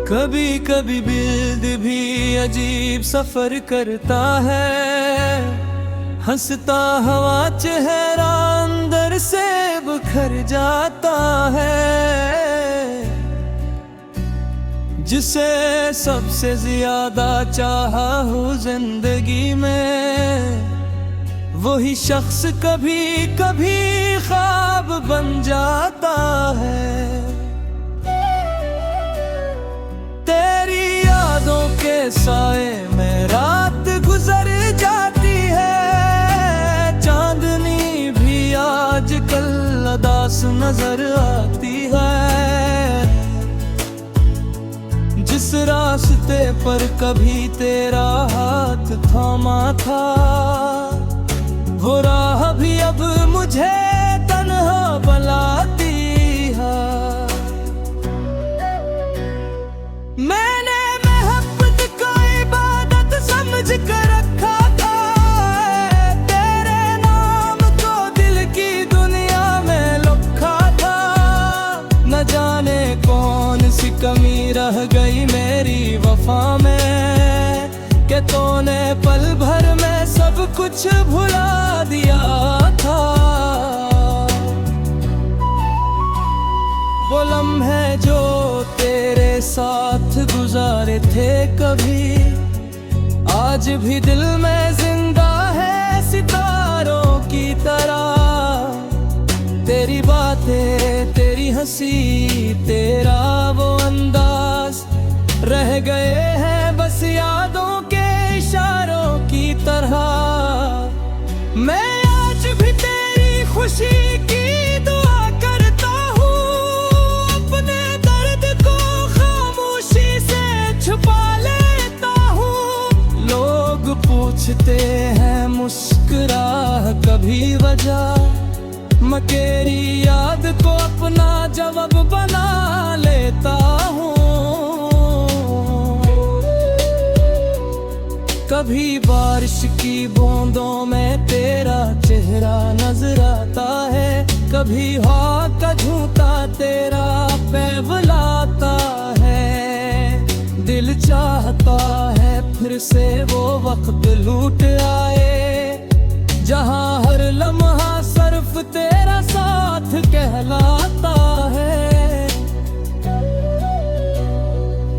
कभी कभी दिल भी अजीब सफर करता है, हंसता हवा चेहरा अंदर से बिखर जाता है। जिसे सबसे ज्यादा चाहा हूँ जिंदगी में, वही शख्स कभी कभी ख्वाब बन जाता है। तेरी यादों के साए में रात गुजर जाती है, चांदनी भी आजकल उदास नजर आती है। जिस रास्ते पर कभी तेरा हाथ थामा था, वो राह भी अब मुझे तन्हा बुलाती है। मैंने मोहब्बत को इबादत समझ कर रखा था, तेरे नाम को दिल की दुनिया में लिखा था। न जाने कौन सी कमी रह गई मेरी वफा में, कि तूने पल भर में सब कुछ भुला दिया था। वो लम्हे जो तेरे साथ गुजारे थे कभी, आज भी दिल में जिंदा है सितारों की तरह। तेरी बातें, तेरी हंसी, तेरा वो अंदाज रह गए हैं बस यादों के इशारों की तरह। मैं आज भी तेरी खुशी की दुआ करता हूँ, अपने दर्द को खामोशी से छुपा लेता हूँ। लोग पूछते हैं मुस्कुरा कभी वजह, मैं तेरी याद को अपना जवाब बना लेता हूँ। कभी बारिश की बूंदों में तेरा चेहरा नजर आता है, कभी हवा का झूठा तेरा पैवलाता है। दिल चाहता है फिर से वो वक्त लूट आए, जहां हर लम्हा सिर्फ तेरा साथ कहलाता है।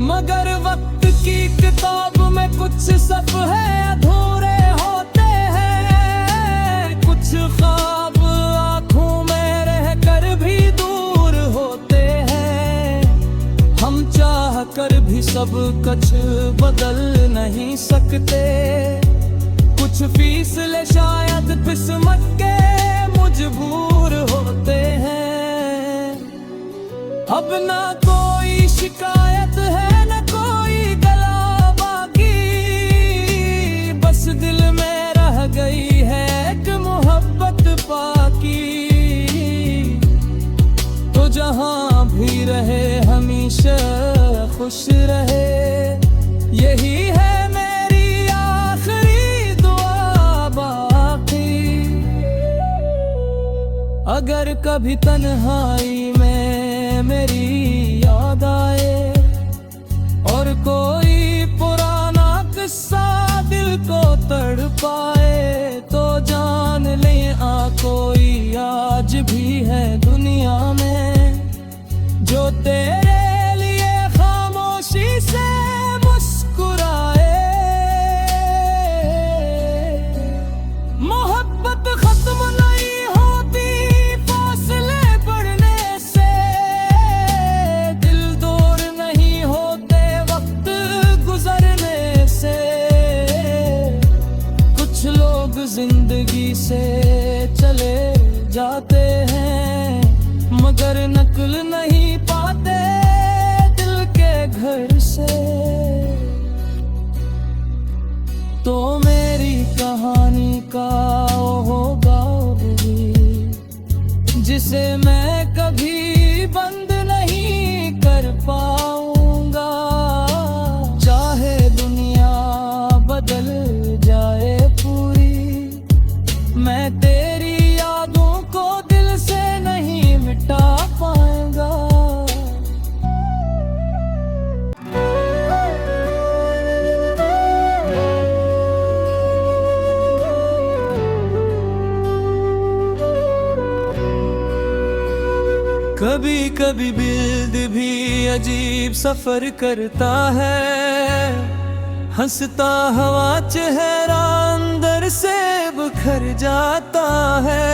मगर वक्त की किताब में कुछ सब है अधूरे होते हैं, कुछ ख्वाब आँखों में रह कर भी दूर होते हैं। हम चाह कर भी सब कुछ बदल नहीं सकते, कुछ फीसले शायद किस्मत के मजबूर होते हैं। अब ना कोई शिकायत है न कोई गला बाकी, बस दिल में रह गई है एक मोहब्बत बाकी। तो जहां भी रहे हमेशा खुश रहे, यही है मेरी आखिरी दुआ बाकी। अगर कभी तन्हाई में मेरी याद आए और कोई पुराना किस्सा दिल को तड़पाए, तो जान ले कोई आज भी है दुनिया में जो तेरे लिए खामोशी से मुस्कुराए। मोहब्बत खत्म नहीं होती फासले बढ़ने से, कभी कभी दिल भी अजीब सफर करता है, हंसता हुआ चेहरा अंदर से बिखर जाता है।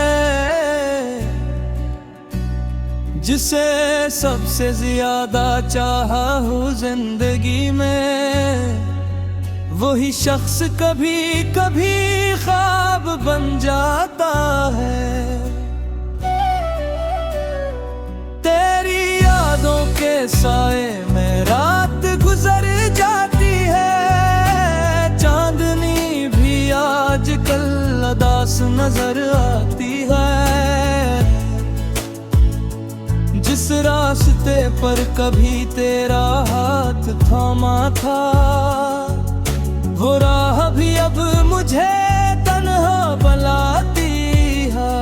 जिसे सबसे ज्यादा चाहा हूँ जिंदगी में, वही शख्स कभी कभी ख्वाब बन जाता है। तेरी यादों के साए में रात गुजर जाती है, चांदनी भी आजकल उदास नजर आती है। जिस रास्ते पर कभी तेरा हाथ थामा था, वो राह भी अब मुझे तन्हा बुलाती है।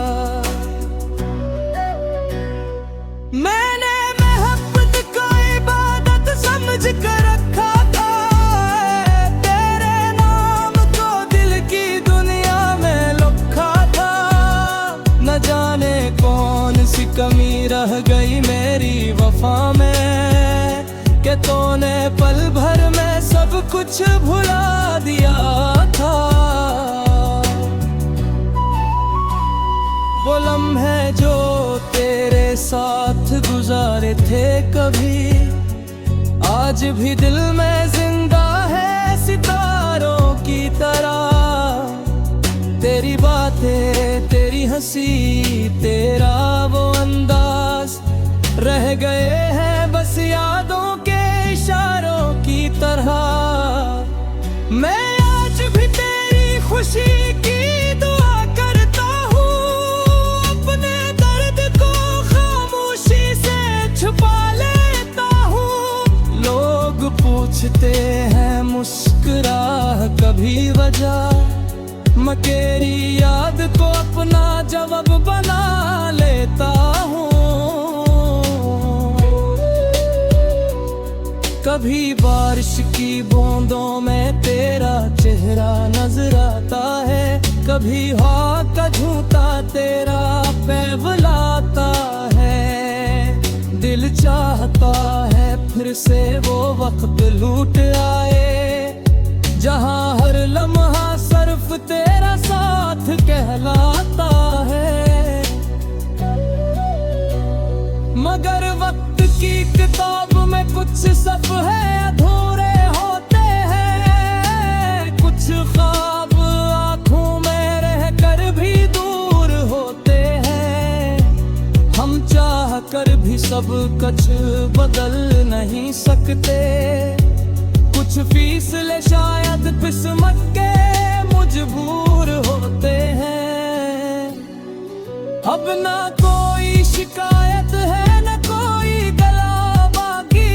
मैंने मोहब्बत को इबादत समझ कर रखा था, तेरे नाम को दिल की दुनिया में लिखा था। न जाने कौन सी कमी रह गई मेरी वफा में, कि तूने पल भर में सब कुछ भुला दिया था। वो लम्हे जो तेरे साथ गुजारे थे कभी, आज भी दिल में जिंदा है सितारों की तरह। तेरी बातें, तेरी हंसी, तेरा वो अंदाज रह गए हैं बस यादों के इशारों की तरह। मैं आज भी तेरी खुशी की दुआ करता हूँ, अपने दर्द को खामोशी से छुपा लेता हूँ। लोग पूछते हैं मुस्कुरा कभी वजह, मैं तेरी याद को अपना जवाब बना लेता हूँ। कभी बारिश की बूंदों में तेरा चेहरा नजर आता है, कभी हवा का झूठा तेरा पैवलाता है। दिल चाहता है फिर से वो वक्त लूट आए, जहां हर लम्हा सिर्फ तेरा साथ कहलाता है। मगर वक्त की किताब में कुछ सफ़े अधूरे होते हैं, कुछ ख्वाब आँखों में रहकर भी दूर होते हैं। हम चाह कर भी सब कुछ बदल नहीं सकते, कुछ फैसले शायद किस्मत के मजबूर होते हैं। अब ना कोई शिकायत है न कोई गला बाकी,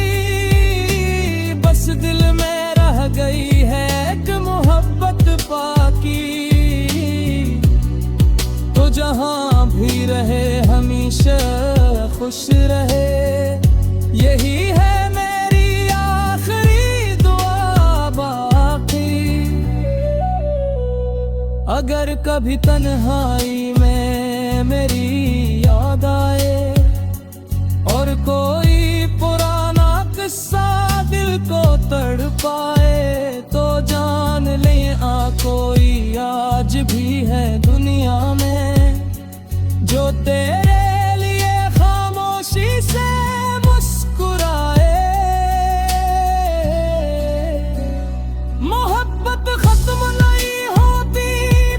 बस दिल में रह गई है एक मोहब्बत बाकी। तो जहां भी रहे हमेशा खुश रहे, यही है मेरी आखिरी दुआ बाकी। अगर कभी तन्हाई में मेरी याद आए और कोई पुराना किस्सा दिल को तड़पाए, तो जान ले कोई आज भी है दुनिया में, जो तेरे लिए खामोशी से मुस्कुराए। मोहब्बत खत्म नहीं होती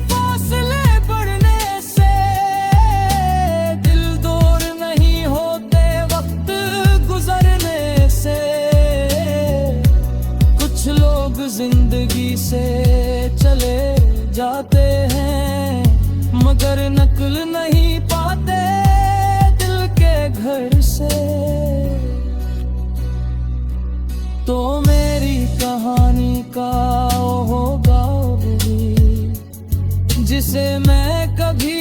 फासले बढ़ने से, दिल दूर नहीं होते वक्त गुजरने से। कुछ लोग जिंदगी से चले जाते हैं, मगर नकल नहीं पाते दिल के घर से। तो मेरी कहानी का वो होगा भी, जिसे मैं कभी